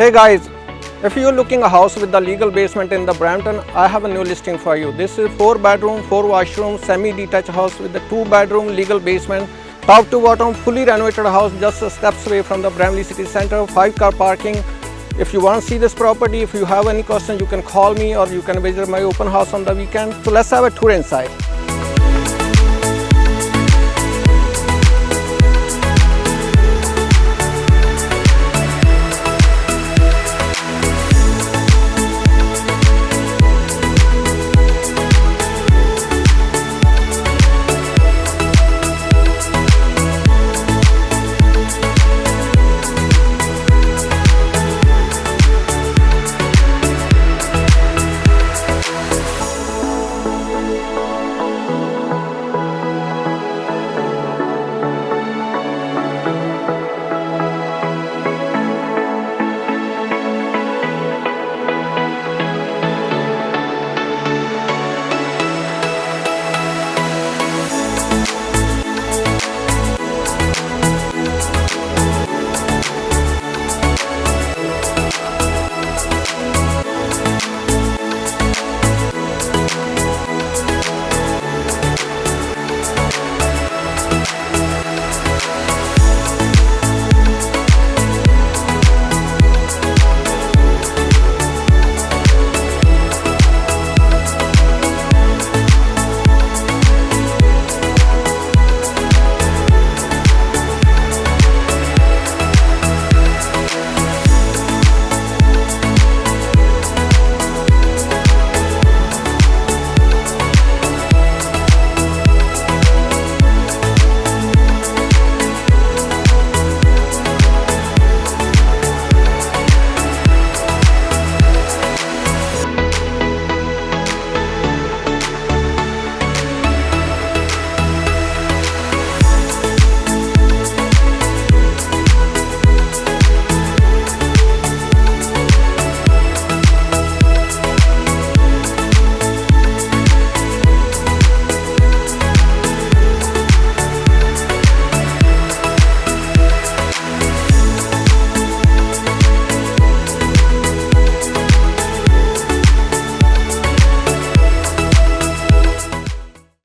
Hey guys, if you're looking a house with the legal basement in the Brampton, I have a new listing for you. This is 4 bedroom, 4 washroom, semi-detached house with a 2 bedroom legal basement, top to bottom, fully renovated house, just steps away from the Brampton city center, 5-car parking. If you want to see this property, if you have any questions, you can call me or you can visit my open house on the weekend. So let's have a tour inside.